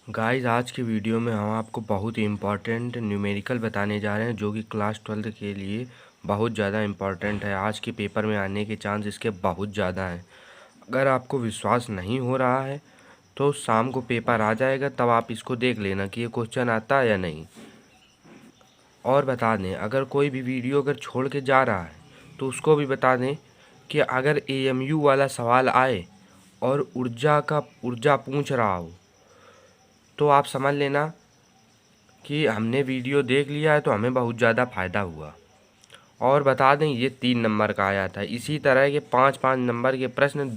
Guys आज की video में हम आपको बहुत ही इम्पॉर्टेंट न्यूमेरिकल बताने जा रहे हैं जो कि क्लास 12 के लिए बहुत ज़्यादा इम्पॉर्टेंट है। आज के पेपर में आने के चांस इसके बहुत ज़्यादा हैं। अगर आपको विश्वास नहीं हो रहा है तो शाम को पेपर आ जाएगा, तब आप इसको देख लेना कि ये क्वेश्चन आता है या नहीं। और बता दें, अगर कोई भी वीडियो अगर छोड़ के जा रहा है तो उसको भी बता दें कि अगर AMU वाला सवाल आए और ऊर्जा पूछ रहा हो तो आप समझ लेना कि हमने वीडियो देख लिया है तो हमें बहुत ज़्यादा फ़ायदा हुआ। और बता दें, ये 3 नंबर का आया था। इसी तरह के 5-5 नंबर के प्रश्न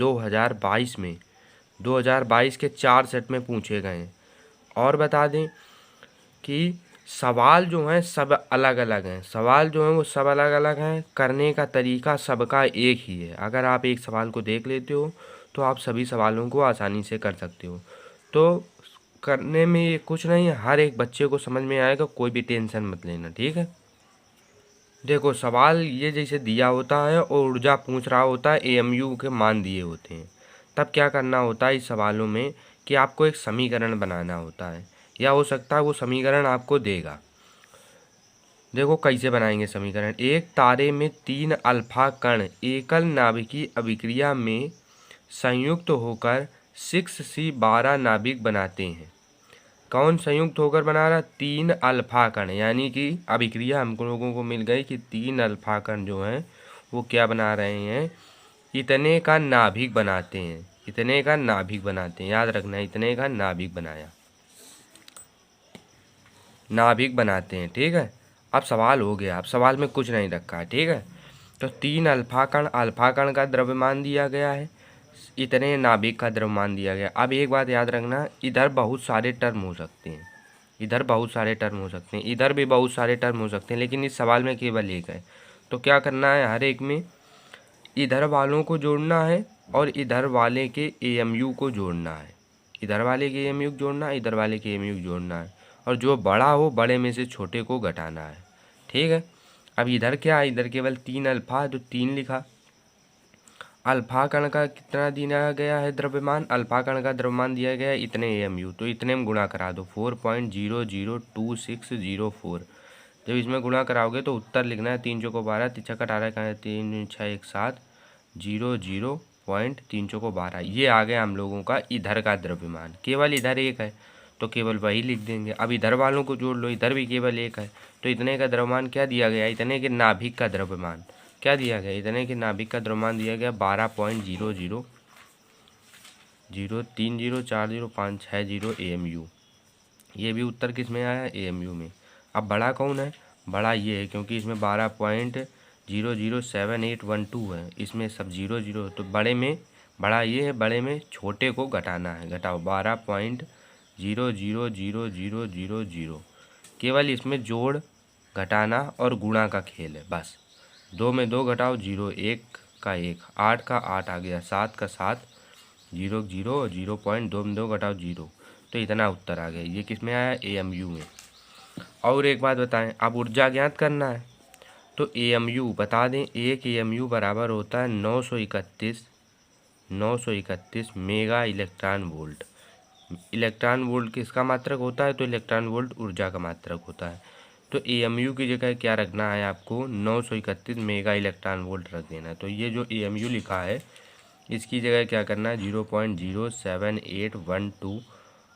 2022 के 4 सेट में पूछे गए हैं। और बता दें कि सवाल जो हैं सब अलग अलग हैं। सवाल जो हैं वो सब अलग अलग हैं, करने का तरीका सबका एक ही है। अगर आप एक सवाल को देख लेते हो तो आप सभी सवालों को आसानी से कर सकते हो। तो करने में ये कुछ नहीं है, हर एक बच्चे को समझ में आएगा, कोई भी टेंशन मत लेना, ठीक है। देखो, सवाल ये जैसे दिया होता है और ऊर्जा पूछ रहा होता है, AMU के मान दिए होते हैं, तब क्या करना होता है इस सवालों में कि आपको एक समीकरण बनाना होता है, या हो सकता है वो समीकरण आपको देगा। देखो कैसे बनाएंगे समीकरण। एक तारे में 3 अल्फा कण एकल नाभिकीय अभिक्रिया में संयुक्त होकर 6C12 नाभिक बनाते हैं। कौन संयुक्त होकर बना रहा? 3 अल्फा कण, यानी कि अभिक्रिया हम लोगों को मिल गई कि 3 अल्फा कण जो हैं वो क्या बना रहे हैं, इतने का नाभिक बनाते हैं। इतने का नाभिक बनाते हैं, याद रखना, इतने का नाभिक बनाया, नाभिक बनाते हैं, ठीक है। अब सवाल हो गया, अब सवाल में कुछ नहीं रखा है, ठीक है। तो 3 अल्फा कण का द्रव्यमान दिया गया है, इतने नाभिक का द्रव्यमान दिया गया। अब एक बात याद रखना, इधर बहुत सारे टर्म हो सकते हैं, इधर बहुत सारे टर्म हो सकते हैं, इधर भी बहुत सारे टर्म हो सकते हैं, लेकिन इस सवाल में केवल एक है। तो क्या करना है, हर एक में इधर वालों को जोड़ना है और इधर वाले के AMU को जोड़ना है। इधर वाले के AMU को जोड़ना है, इधर वाले के AMU को जोड़ना है, और जो बड़ा हो बड़े में से छोटे को घटाना है, ठीक है। अब इधर क्या है, इधर केवल 3 अल्फा, तो 3 लिखा। अल्फा कण का कितना दिया गया है द्रव्यमान? अल्फा कण का द्रव्यमान दिया गया है इतने AMU, तो इतने में गुणा करा दो, 4.002604। जब इसमें गुणा कराओगे तो उत्तर लिखना है 3 चौको 12, 3 छक्का 18 का 3 6 1 7 00.3 चौको 12। ये आ गया हम लोगों का इधर का द्रव्यमान। केवल इधर एक है तो केवल वही लिख देंगे। अब इधर वालों को जोड़ लो, इधर भी केवल एक है, तो इतने का द्रव्यमान क्या दिया गया, इतने के नाभिक का द्रव्यमान क्या दिया गया, इतने के नाभिक का द्रव्यमान दिया गया 12.0003040560 AMU। ये भी उत्तर किस में आया, AMU में। अब बड़ा कौन है? बड़ा ये है, क्योंकि इसमें 12.007812 है, इसमें सब 00, तो बड़े में बड़ा ये है, बड़े में छोटे को घटाना है, घटाओ 12.000000। केवल इसमें जोड़ घटाना और गुणा का खेल है, बस। 2 में 2 घटाओ 0, 1 का 1, 8 का 8 आ गया, 7 का 7, 0 0, 0.2 में 2 घटाओ 0, तो इतना उत्तर आ गया। ये किस में आया, AMU में। और एक बात बताएं, अब ऊर्जा ज्ञात करना है तो AMU बता दें, एक AMU बराबर होता है 931 mega electron volt. Electron volt किसका मात्रक होता है, तो इलेक्ट्रॉन वोल्ट ऊर्जा का मात्रक होता है। तो AMU की जगह क्या रखना है आपको, 931 मेगा इलेक्ट्रॉन वोल्ट रख देना है। तो ये जो AMU लिखा है इसकी जगह क्या करना है, 0.07812,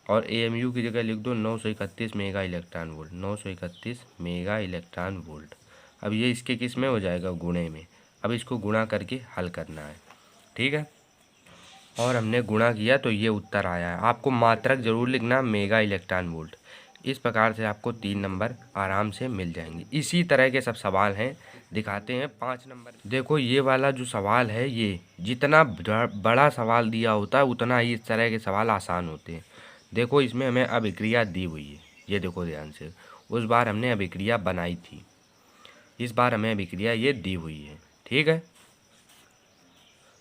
और AMU की जगह लिख दो 931 mega electron volt, 931 mega electron volt. अब ये इसके किस में हो जाएगा, गुणे में। अब इसको गुणा करके हल करना है, ठीक है। और हमने गुणा किया तो ये उत्तर आया है। आपको मात्रक जरूर लिखना, मेगा इलेक्ट्रॉन वोल्ट। इस प्रकार से आपको 3 नंबर आराम से मिल जाएंगे। इसी तरह के सब सवाल हैं, दिखाते हैं 5 नंबर। देखो, ये वाला जो सवाल है, ये जितना बड़ा सवाल दिया होता है उतना ही इस तरह के सवाल आसान होते हैं। देखो, इसमें हमें अभिक्रिया दी हुई है, ये देखो ध्यान से। उस बार हमने अभिक्रिया बनाई थी, इस बार हमें अभिक्रिया ये दी हुई है, ठीक है।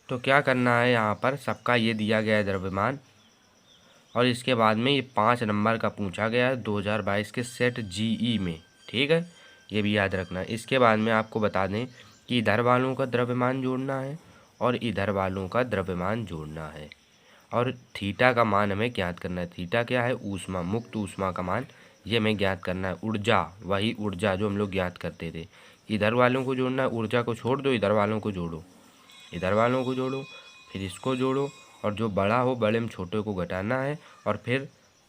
तो क्या करना है, यहाँ पर सबका ये दिया गया है द्रव्यमान, और इसके बाद में ये 5 नंबर का पूछा गया है 2022 के सेट GE में, ठीक है। ये भी याद रखना है। इसके बाद में आपको बता दें कि इधर वालों का द्रव्यमान जोड़ना है और इधर वालों का द्रव्यमान जोड़ना है। और थीटा का मान हमें ज्ञात करना है। थीटा क्या है? ऊष्मा, मुक्त ऊष्मा का मान ये हमें ज्ञात करना है। ऊर्जा, वही ऊर्जा जो हम लोग ज्ञात करते थे। इधर वालों को जोड़ना है, ऊर्जा को छोड़ दो, इधर वालों को जोड़ो, इधर वालों को जोड़ो, फिर इसको जोड़ो, और जो बड़ा हो बड़े में छोटे को घटाना है, और फिर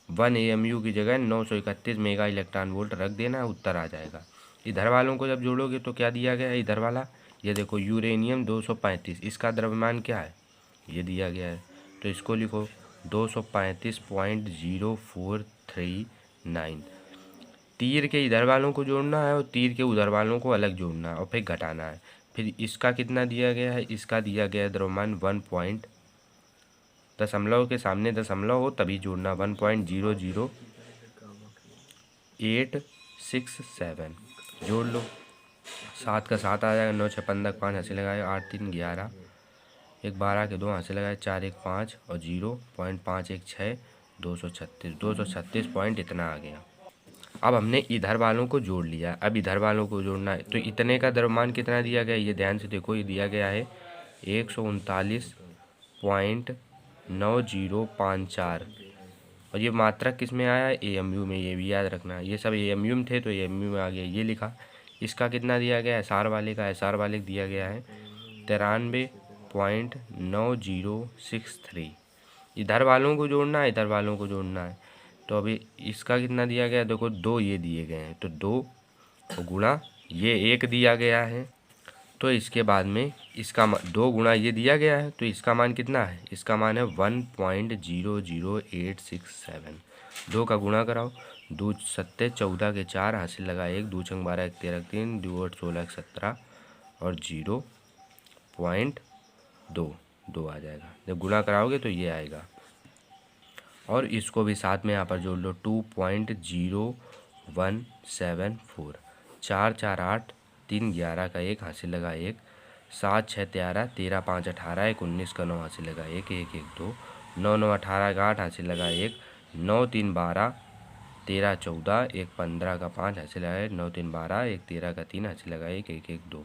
1 AMU की जगह 931 मेगा इलेक्ट्रॉन वोल्ट रख देना है, उत्तर आ जाएगा। इधर वालों को जब जोड़ोगे तो क्या दिया गया है? इधर वाला ये देखो, यूरेनियम 235, इसका द्रव्यमान क्या है? ये दिया गया है, तो इसको लिखो 235.0439। तीर के इधर वालों को जोड़ना है और तीर के उधर वालों को अलग जोड़ना है और फिर घटाना है। फिर इसका कितना दिया गया है? इसका दिया गया है द्रव्यमान 1 दशमलव के सामने दशमलव हो तभी जोड़ना, 1.00867 जोड़ लो। 7 का 7 आ जाएगा, 9 6 15 5 हंसी लगाए, 8 3 11, 1 12 के 2 हंसी लगाए, 4 1 5 और 0.516, 236 पॉइंट इतना आ गया। अब हमने इधर वालों को जोड़ लिया, अब इधर वालों को जोड़ना है। तो इतने का द्रव्यमान कितना दिया गया है? ये ध्यान से देखो, ये दिया गया है 139.9054, और ये मात्रक किस में आया है? AMU में, ये भी याद रखना। ये सब AMU में थे तो AMU में आ गया, ये लिखा। इसका कितना दिया गया है? SR वाले का, SR वाले का दिया गया है 93.9063। इधर वालों को जोड़ना है, इधर वालों को जोड़ना है। तो अभी इसका कितना दिया गया है? देखो 2 ये दिए गए हैं, तो 2 गुणा ये 1 दिया गया है, तो इसके बाद में इसका 2 गुणा ये दिया गया है, तो इसका मान कितना है? इसका मान है 1.00867। 2 का गुणा कराओ, 2 सत्ते 14 के 4 हासिल लगा 1, 2 छंग 12 1 13 3, 2 8 16 1 17 और 0.22 आ जाएगा। जब गुणा कराओगे तो ये आएगा, और इसको भी साथ में यहाँ पर जोड़ लो, 2.0174। 4 4 8, 3 11 का 1 हासिल लगा 1, 7 6 13, 13 5 18, 1 19 का 9 हासिल लगा 1 1 1 2, 9 9 18 का 8 हासिल लगा 1, 9 3 12, 13 14, 1 15 का 5 हासिल लगा 1, 9 3 12, 1 13 का 3 हासिल लगा 1 1 1 2,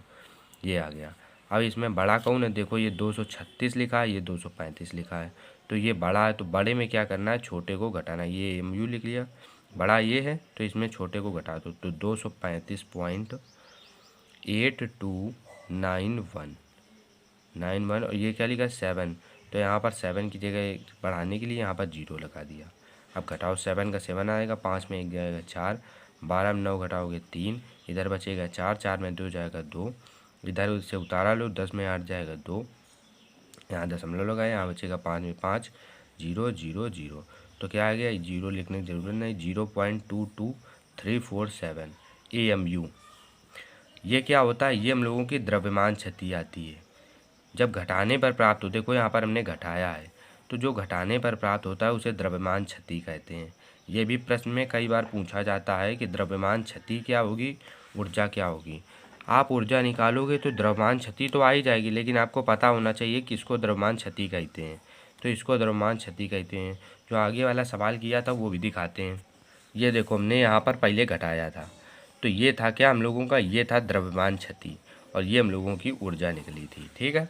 ये आ गया। अब इसमें बड़ा कौन है? देखो ये 236 लिखा है, ये 235 लिखा है, तो ये बड़ा है, तो बड़े में क्या करना है? छोटे को घटाना। ये AMU लिख लिया, बड़ा ये है तो इसमें छोटे को घटा दो, तो 235.8291 और ये क्या लिखा? 7, तो यहाँ पर 7 की जगह बढ़ाने के लिए यहाँ पर 0 लगा दिया। अब घटाओ, 7 का 7 आएगा, 5 में 1 जाएगा 4, 12 में 9 घटाओगे 3, इधर बचेगा 4, 4 में 2 जाएगा 2, इधर उससे उतारा लो, 10 में 8 जाएगा 2, यहाँ दशमलव लगाए, यहाँ बचेगा 5 में 5, 0 0 0, तो क्या आ गया? 0 लिखने की ज़रूरत नहीं, 0.22347 AMU। ये क्या होता है? ये हम लोगों की द्रव्यमान क्षति आती है जब घटाने पर प्राप्त हो। देखो यहाँ पर हमने घटाया है, तो जो घटाने पर प्राप्त होता है उसे द्रव्यमान क्षति कहते हैं। ये भी प्रश्न में कई बार पूछा जाता है कि द्रव्यमान क्षति क्या होगी, ऊर्जा क्या होगी। आप ऊर्जा निकालोगे तो द्रव्यमान क्षति तो आ ही जाएगी, लेकिन आपको पता होना चाहिए कि इसको द्रव्यमान क्षति कहते हैं, तो इसको द्रव्यमान क्षति कहते हैं। जो आगे वाला सवाल किया था वो भी दिखाते हैं। ये देखो, हमने यहाँ पर पहले घटाया था, तो ये था क्या हम लोगों का? ये था द्रव्यमान क्षति, और ये हम लोगों की ऊर्जा निकली थी। ठीक है,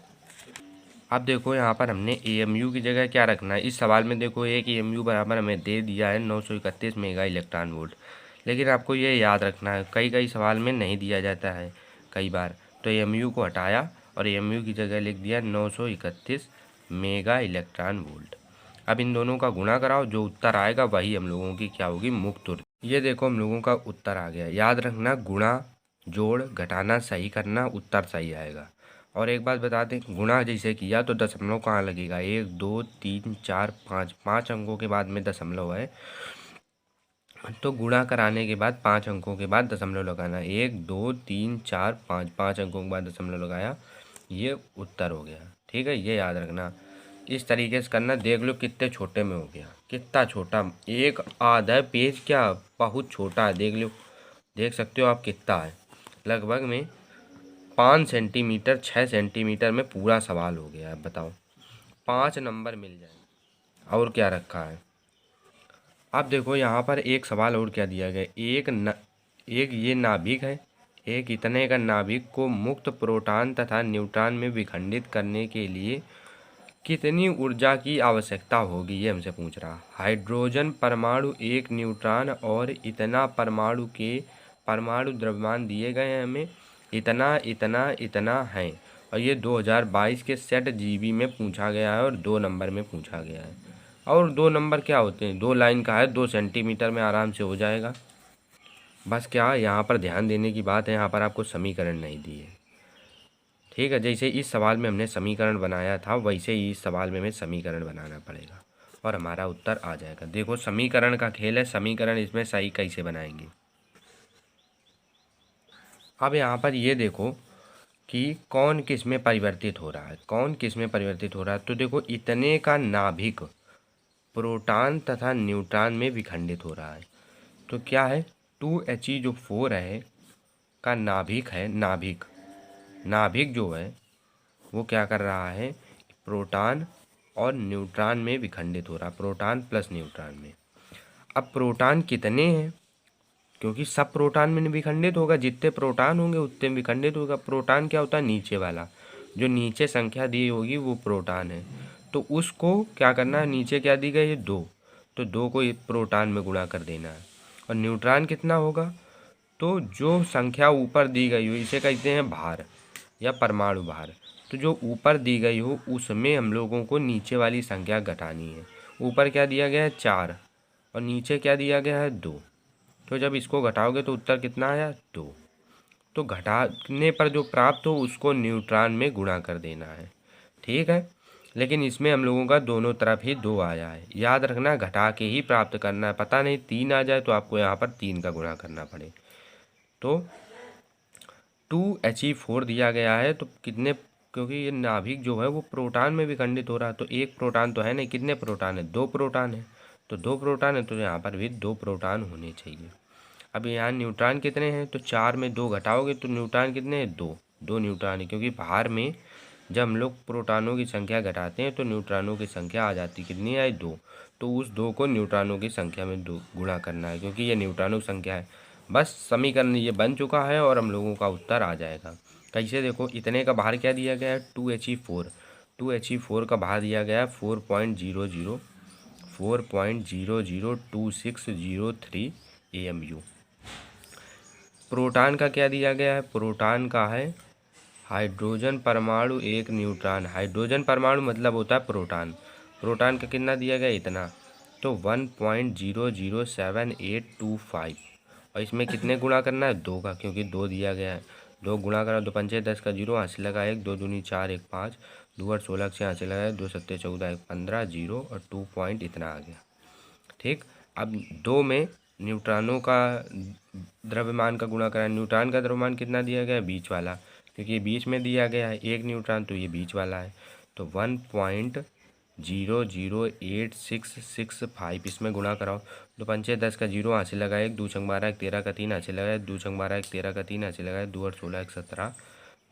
अब देखो यहाँ पर हमने AMU की जगह क्या रखना है। इस सवाल में देखो, एक AMU बराबर हमें दे दिया है 931 मेगा इलेक्ट्रॉन वोल्ट, लेकिन आपको ये याद रखना है कई सवाल में नहीं दिया जाता है कई बार, तो AMU को हटाया और AMU की जगह लिख दिया 931 मेगा इलेक्ट्रॉन वोल्ट। अब इन दोनों का गुणा कराओ, जो उत्तर आएगा वही हम लोगों की क्या होगी? मुक्त ऊर्जा। ये देखो हम लोगों का उत्तर आ गया। याद रखना, गुणा जोड़ घटाना सही करना, उत्तर सही आएगा। और एक बात बता दें, गुणा जैसे किया तो दशमलव कहाँ लगेगा? 1 2 3 4 5, 5 अंकों के बाद में दशमलव है, तो गुणा कराने के बाद 5 अंकों के बाद दशमलव लगाना। 1 2 3 4 5, 5 अंकों के बाद दशमलव लगाया, ये उत्तर हो गया। ठीक है, ये याद रखना। इस तरीके से करना। देख लो कितने छोटे में हो गया, कितना छोटा, एक आधा पेज क्या, बहुत छोटा है। देख लो, देख सकते हो आप कितना है, लगभग में 5 सेंटीमीटर 6 सेंटीमीटर में पूरा सवाल हो गया है। बताओ, 5 नंबर मिल जाए। और क्या रखा है? अब देखो यहाँ पर एक सवाल और क्या दिया गया, एक ये नाभिक है, एक इतने का नाभिक को मुक्त प्रोटॉन तथा न्यूट्रॉन में विखंडित करने के लिए कितनी ऊर्जा की आवश्यकता होगी, ये हमसे पूछ रहा। हाइड्रोजन परमाणु, एक न्यूट्रॉन और इतना परमाणु द्रव्यमान दिए गए हैं हमें, इतना इतना इतना है। और ये 2022 के सेट जीबी में पूछा गया है और 2 नंबर में पूछा गया है। और 2 नंबर क्या होते हैं, 2 लाइन का है, 2 सेंटीमीटर में आराम से हो जाएगा। बस क्या यहाँ पर ध्यान देने की बात है, यहाँ पर आपको समीकरण नहीं दिए। ठीक है, जैसे इस सवाल में हमने समीकरण बनाया था वैसे ही इस सवाल में हमें समीकरण बनाना पड़ेगा और हमारा उत्तर आ जाएगा। देखो समीकरण का खेल है, समीकरण इसमें सही कैसे बनाएंगे। अब यहाँ पर ये देखो कि कौन किस में परिवर्तित हो रहा है, कौन किस में परिवर्तित हो रहा है। तो देखो इतने का नाभिक प्रोटॉन तथा न्यूट्रॉन में विखंडित हो रहा है। तो क्या है, 2He जो 4 है का नाभिक है, नाभिक जो है वो क्या कर रहा है, प्रोटॉन और न्यूट्रॉन में विखंडित हो रहा, प्रोटॉन प्लस न्यूट्रॉन में। अब प्रोटॉन कितने हैं, क्योंकि सब प्रोटॉन में विखंडित होगा, जितने प्रोटॉन होंगे उतने विखंडित होगा। प्रोटॉन क्या होता है, नीचे वाला, जो नीचे संख्या दी होगी वो प्रोटॉन है। तो उसको क्या करना है, नीचे क्या दी गई है 2, तो 2 को प्रोटॉन में गुणा कर देना है। और न्यूट्रॉन कितना होगा, तो जो संख्या ऊपर दी गई हो इसे कहते हैं भार या परमाणु भार। तो जो ऊपर दी गई हो उसमें हम लोगों को नीचे वाली संख्या घटानी है। ऊपर क्या दिया गया है 4 और नीचे क्या दिया गया है 2। तो जब इसको घटाओगे तो उत्तर कितना आया 2। तो घटाने पर जो प्राप्त हो उसको न्यूट्रॉन में गुणा कर देना है। ठीक है, लेकिन इसमें हम लोगों का दोनों तरफ ही 2 आया है। याद रखना घटा के ही प्राप्त करना है, पता नहीं 3 आ जाए तो आपको यहाँ पर 3 का गुणा करना पड़े। तो 2He4 दिया गया है, तो कितने, क्योंकि ये नाभिक जो है वो प्रोटॉन में विखंडित हो रहा है, तो एक प्रोटॉन तो है नहीं, कितने प्रोटॉन है, 2 प्रोटॉन है। तो 2 प्रोटॉन है तो यहाँ पर भी 2 प्रोटॉन होने चाहिए। अब यहाँ न्यूट्रॉन कितने हैं, तो 4 में 2 घटाओगे तो न्यूट्रॉन कितने हैं, 2 न्यूट्रॉन है। क्योंकि बाहर में जब हम लोग प्रोटॉनों की संख्या घटाते हैं तो न्यूट्रॉनों की संख्या आ जाती, कितनी आई 2। तो उस 2 को न्यूट्रॉनों की संख्या में 2 गुणा करना है, क्योंकि ये न्यूट्रॉनों की संख्या है। बस समीकरण ये बन चुका है और हम लोगों का उत्तर आ जाएगा। कैसे, देखो इतने का बाहर क्या दिया गया है 2He4 का बाहर दिया गया है 4.002603 AMU। प्रोटॉन का क्या दिया गया है, प्रोटॉन का है हाइड्रोजन परमाणु एक न्यूट्रॉन। हाइड्रोजन परमाणु मतलब होता है प्रोटॉन। प्रोटॉन का कितना दिया गया, इतना, तो 1.007825। और इसमें कितने गुणा करना है, 2 का, क्योंकि 2 दिया गया है। 2 गुणा करा, 2 पंचे 10 का 0, हासिल लगा 1, 2 दूनी 4, 1 5, 2 8 16 से हासिल लगाया 2 सत्ते 14, 1 15, 0 और 2 पॉइंट इतना आ गया। ठीक, अब 2 में न्यूट्रॉनों का द्रव्यमान का गुणा करा, न्यूट्रॉन का द्रव्यमान कितना दिया गया है, बीच वाला, क्योंकि ये बीच में दिया गया है 1 न्यूट्रॉन, तो ये बीच वाला है। तो 1.00865 इसमें गुणा कराओ, 2 पंचे 10 का 0, हासिल लगाया 1, 2 छंग 12, 1 13 का 3, हासिल लगाया 2 छंग 12, 1 13 का 3, हासिल लगाया 2 8 16, 1 17,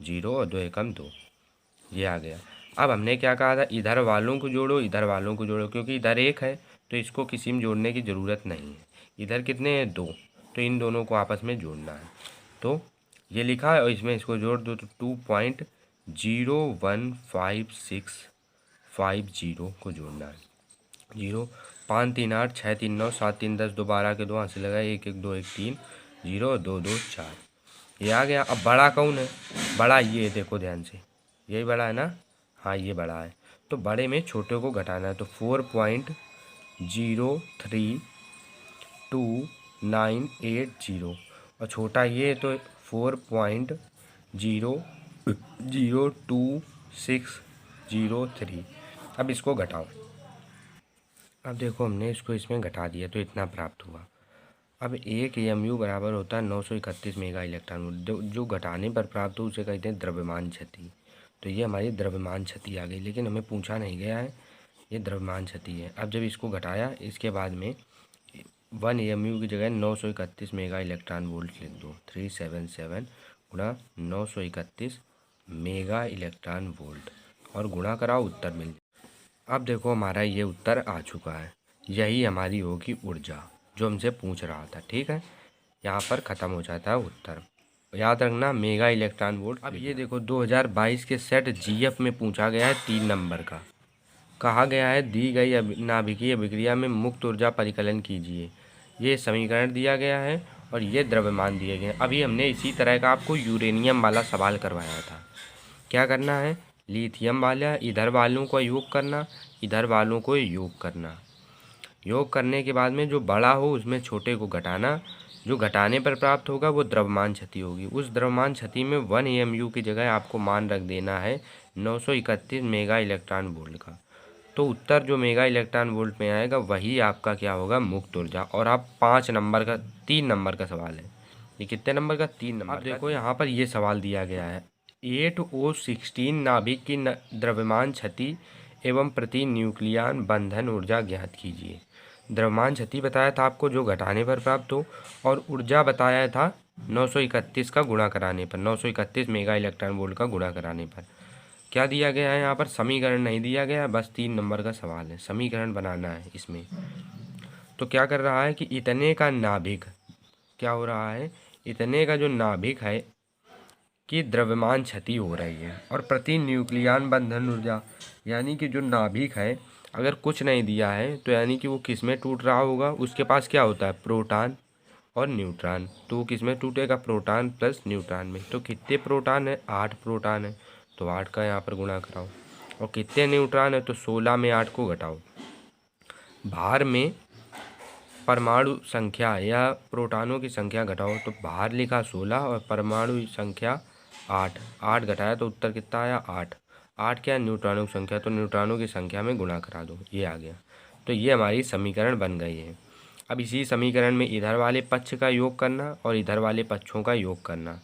0 और 2 एकम 2, ये आ गया। अब हमने क्या कहा था, इधर वालों को जोड़ो, इधर वालों को जोड़ो, क्योंकि इधर 1 है तो इसको किसी में जोड़ने की ज़रूरत नहीं है। इधर कितने हैं 2, तो इन दोनों को आपस में जोड़ना है। तो ये लिखा है और इसमें इसको जोड़ दो तो 2.01565 को जोड़ना है। 0 5 3 8 6 3 9 7 3 10 2 12 के 2 हासिल लगाए 1 1 2 1 3 0 2 2 4, ये आ गया। अब बड़ा कौन है, बड़ा ये देखो ध्यान से, यही बड़ा है ना, हाँ ये बड़ा है। तो बड़े में छोटे को घटाना है, तो 4.0328980 और छोटा ये तो 4.0020603। अब इसको घटाओ, अब देखो हमने इसको इसमें घटा दिया तो इतना प्राप्त हुआ। अब 1 AMU बराबर होता है 931 मेगा इलेक्ट्रॉन वोल्ट। जो घटाने पर प्राप्त हो उसे कहते हैं द्रव्यमान क्षति। तो ये हमारी द्रव्यमान क्षति आ गई, लेकिन हमें पूछा नहीं गया है, ये द्रव्यमान क्षति है। अब जब इसको घटाया इसके बाद में 1 AMU की जगह 931 मेगा इलेक्ट्रॉन वोल्ट लिख दो, 377 गुणा 931 मेगा इलेक्ट्रॉन वोल्ट और गुणा कराओ, उत्तर मिल जाए। अब देखो हमारा ये उत्तर आ चुका है, यही हमारी होगी ऊर्जा जो हमसे पूछ रहा था। ठीक है, यहाँ पर ख़त्म हो जाता है उत्तर, याद रखना मेगा इलेक्ट्रॉन वोल्ट। अब ये देखो 2022 के सेट GF में पूछा गया है 3 नंबर का। कहा गया है दी गई नाभिकीय अभिक्रिया में मुक्त ऊर्जा परिकलन कीजिए। ये समीकरण दिया गया है और ये द्रव्यमान दिए गए हैं। अभी हमने इसी तरह का आपको यूरेनियम वाला सवाल करवाया था। क्या करना है, लिथियम वाला इधर वालों को योग करना, इधर वालों को योग करना। योग करने के बाद में जो बड़ा हो उसमें छोटे को घटाना, जो घटाने पर प्राप्त होगा वो द्रव्यमान क्षति होगी। उस द्रव्यमान क्षति में 1 AMU की जगह आपको मान रख देना है 931 मेगा इलेक्ट्रॉन वोल्ट का। तो उत्तर जो मेगा इलेक्ट्रॉन वोल्ट में आएगा वही आपका क्या होगा, मुक्त ऊर्जा। और आप 3 नंबर का सवाल है। ये कितने नंबर का, 3 नंबर। अब देखो यहाँ पर ये सवाल दिया गया है 8O16 नाभिक की द्रव्यमान क्षति एवं प्रति न्यूक्लियन बंधन ऊर्जा ज्ञात कीजिए। द्रव्यमान क्षति बताया था आपको जो घटाने पर प्राप्त हो, और ऊर्जा बताया था 931 का गुणा कराने पर, 931 मेगा इलेक्ट्रॉन वोल्ट का गुणा कराने पर। क्या दिया गया है यहाँ पर, समीकरण नहीं दिया गया, बस 3 नंबर का सवाल है, समीकरण बनाना है इसमें। तो क्या कर रहा है कि इतने का नाभिक क्या हो रहा है, इतने का जो नाभिक है कि द्रव्यमान क्षति हो रही है, और प्रति न्यूक्लियन बंधन ऊर्जा यानी कि जो नाभिक है अगर कुछ नहीं दिया है तो यानी कि वो किस में टूट रहा होगा, उसके पास क्या होता है, प्रोटॉन और न्यूट्रॉन। तो वो किस में टूटेगा, प्रोटॉन प्लस न्यूट्रॉन में। तो कितने प्रोटॉन है, 8 प्रोटॉन है, तो 8 का यहाँ पर गुणा कराओ। और कितने न्यूट्रॉन है, तो 16 में 8 को घटाओ। भार में परमाणु संख्या या प्रोटॉनों की संख्या घटाओ, तो भार लिखा 16 और परमाणु संख्या 8, 8 घटाया तो उत्तर कितना आया, 8। 8 क्या है, न्यूट्रॉनों की संख्या, तो न्यूट्रॉनों की संख्या में गुणा करा दो, ये आ गया। तो ये हमारी समीकरण बन गई है। अब इसी समीकरण में इधर वाले पक्ष का योग करना और इधर वाले पक्षों का योग करना।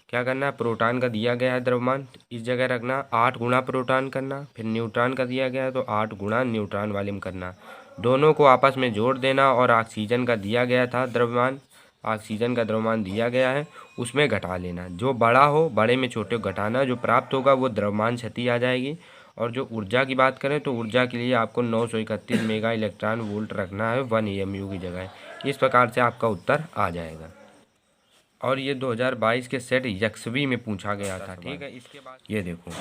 क्या करना है, प्रोटॉन का दिया गया है द्रव्यमान, इस जगह रखना, 8 गुणा प्रोटॉन करना, फिर न्यूट्रॉन का दिया गया है तो 8 गुणा न्यूट्रॉन वाले में करना। दोनों को आपस में जोड़ देना, और ऑक्सीजन का दिया गया था द्रव्यमान, ऑक्सीजन का द्रव्यमान दिया गया है, उसमें घटा लेना। जो बड़ा हो बड़े में छोटे को घटाना, जो प्राप्त होगा वो द्रव्यमान क्षति आ जाएगी। और जो ऊर्जा की बात करें तो ऊर्जा के लिए आपको 931 मेगा इलेक्ट्रॉन वोल्ट रखना है 1 AMU की जगह। इस प्रकार से आपका उत्तर आ जाएगा। और ये 2022 के सेट यक्षवी में पूछा गया था, ठीक है। इसके बाद ये देखो,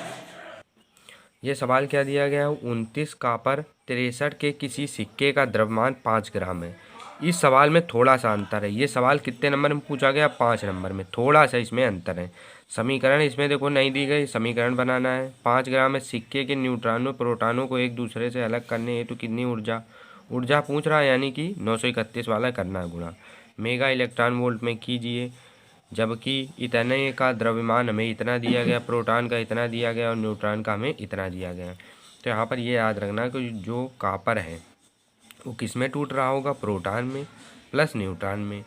ये सवाल क्या दिया गया है, 29 कॉपर 63 के किसी सिक्के का द्रव्यमान 5 ग्राम है। इस सवाल में थोड़ा सा अंतर है। ये सवाल कितने नंबर में पूछा गया, 5 नंबर में, थोड़ा सा इसमें अंतर है। समीकरण इसमें देखो नहीं दी गई, समीकरण बनाना है। 5 ग्राम है, सिक्के के न्यूट्रॉनों प्रोटॉनों को एक दूसरे से अलग करने हेतु कितनी ऊर्जा पूछ रहा है, यानी कि 931 वाला करना है गुणा मेगा इलेक्ट्रॉन वोल्ट में कीजिए। जबकि इतने का द्रव्यमान हमें इतना दिया गया, प्रोटॉन का इतना दिया गया और न्यूट्रॉन का हमें इतना दिया गया। तो यहाँ पर ये याद रखना कि जो कॉपर है वो किस में टूट रहा होगा, प्रोटॉन में प्लस न्यूट्रॉन में,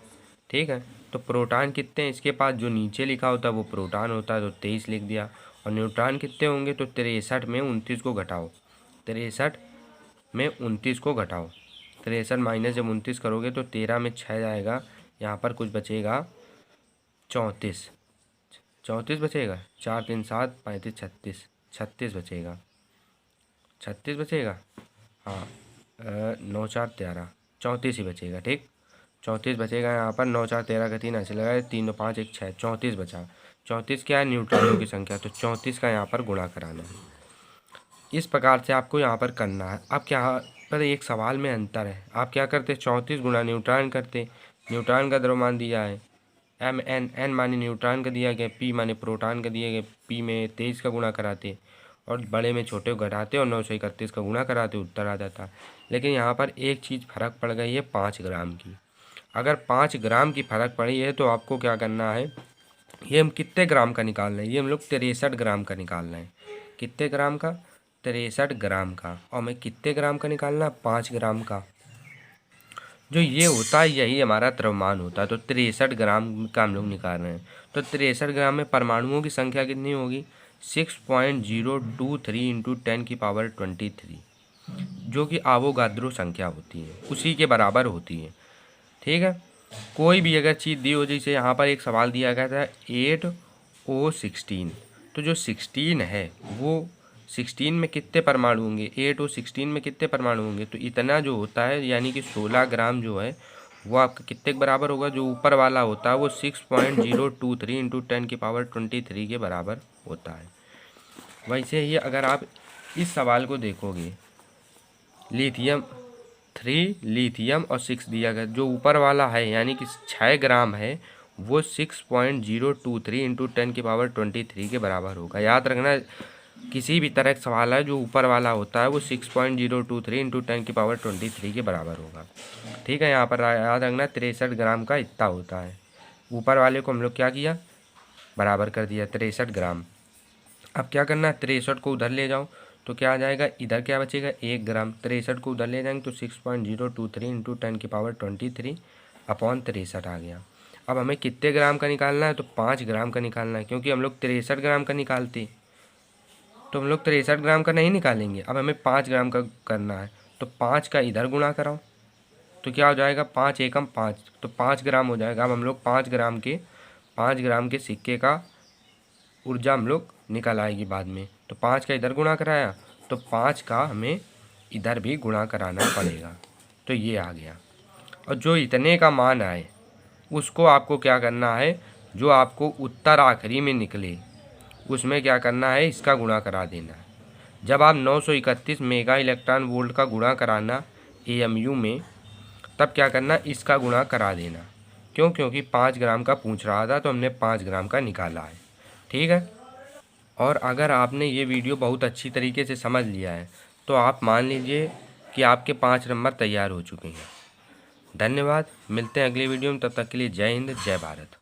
ठीक है। तो प्रोटॉन कितने हैं इसके पास, जो नीचे लिखा होता है वो प्रोटॉन होता है, तो 23 लिख दिया। और न्यूट्रॉन कितने होंगे, तो 63 में 29 को घटाओ, 63 में 29 को घटाओ। 63 माइनस जब 29 करोगे तो 13 में 6 जाएगा, यहाँ पर कुछ बचेगा 34, 34 बचेगा, 4 3 7 35 36, 36 बचेगा, 36 बचेगा, हाँ 9 4 13, 34 ही बचेगा, ठीक। 34 बचेगा यहाँ पर, 9 4 13 का 3 ऐसे लगाए, 3 2 5 1 6, 34 बचा। 34 क्या है, न्यूट्रॉनों की संख्या, तो 34 का यहाँ पर गुणा कराना है। इस प्रकार से आपको यहाँ पर करना है। अब क्या पर एक सवाल में अंतर है, आप क्या करते, 34 गुणा न्यूट्रॉन करते। न्यूट्रॉन का द्रव्यमान दिया है एन माने न्यूट्रॉन का दिया गया, पी माने प्रोटॉन का दिया गया, पी में 23 का गुणा कराते और बड़े में छोटे को घटाते और 931 का गुणा कराते, उत्तर आ जाता। लेकिन यहाँ पर एक चीज़ फ़र्क पड़ गई है 5 ग्राम की। अगर 5 ग्राम की फ़र्क पड़ी है तो आपको क्या करना है, ये हम कितने ग्राम का निकाल रहे हैं, ये हम लोग 63 ग्राम का निकाल रहे हैं। कितने ग्राम का, 63 ग्राम का। और हमें कितने ग्राम का निकालना, 5 ग्राम का। जो ये होता है यही हमारा द्रव्यमान होता है। तो 63 ग्राम का हम लोग निकाल रहे हैं। तो 63 ग्राम में परमाणुओं की संख्या कितनी होगी, 6.023 इंटू 10⁻23, जो कि आवोगाद्रो संख्या होती है, उसी के बराबर होती है, ठीक है। कोई भी अगर चीज़ दी हो, जैसे यहाँ पर एक सवाल दिया गया था 8O16, तो जो 16 है वो 16 में कितने परमाणु होंगे, 8O16 में कितने परमाणु होंगे, तो इतना जो होता है यानी कि 16 ग्राम जो है वो आपका कितने के बराबर होगा, जो ऊपर वाला होता है वो 6.023 इंटू 10⁻23 के बराबर होता है। वैसे ही अगर आप इस सवाल को देखोगे लिथियम 3 लिथियम और 6 दिया गया। जो ऊपर वाला है यानी कि 6 ग्राम है वो 6.023 इंटू 10⁻23 के बराबर होगा। याद रखना किसी भी तरह का सवाल है जो ऊपर वाला होता है वो 6.023 इंटू 10⁻23 के बराबर होगा। ठीक है, यहाँ पर याद रखना 63 ग्राम का इतना होता है। ऊपर वाले को हम लोग क्या किया, बराबर कर दिया 63 ग्राम। अब क्या करना है, 63 को उधर ले जाओ तो क्या आ जाएगा, इधर क्या बचेगा 1 ग्राम। 63 को उधर ले जाएंगे तो 6.023 इंटू 10⁻23 अपॉन 63 आ गया। अब हमें कितने ग्राम का निकालना है, तो 5 ग्राम का निकालना है। क्योंकि हम लोग 63 ग्राम का निकालते तो हम लोग 63 ग्राम का नहीं निकालेंगे। अब हमें 5 ग्राम का करना है तो 5 का इधर गुणा कराओ तो क्या हो जाएगा, 5 एकम 5 तो 5 ग्राम हो जाएगा। अब हम लोग 5 ग्राम के सिक्के का ऊर्जा हम लोग निकल आएगी बाद में। तो 5 का इधर गुणा कराया तो 5 का हमें इधर भी गुणा कराना पड़ेगा। तो ये आ गया। और जो इतने का मान आए उसको आपको क्या करना है, जो आपको उत्तर आखिरी में निकले उसमें क्या करना है, इसका गुणा करा देना है। जब आप 931 मेगा इलेक्ट्रॉन वोल्ट का गुणा कराना AMU में, तब क्या करना, इसका गुणा करा देना। क्यों, क्योंकि 5 ग्राम का पूछ रहा था तो हमने 5 ग्राम का निकाला है। ठीक है। और अगर आपने ये वीडियो बहुत अच्छी तरीके से समझ लिया है तो आप मान लीजिए कि आपके 5 नंबर तैयार हो चुके हैं। धन्यवाद, मिलते हैं अगली वीडियो में, तब तक के लिए जय हिंद जय भारत।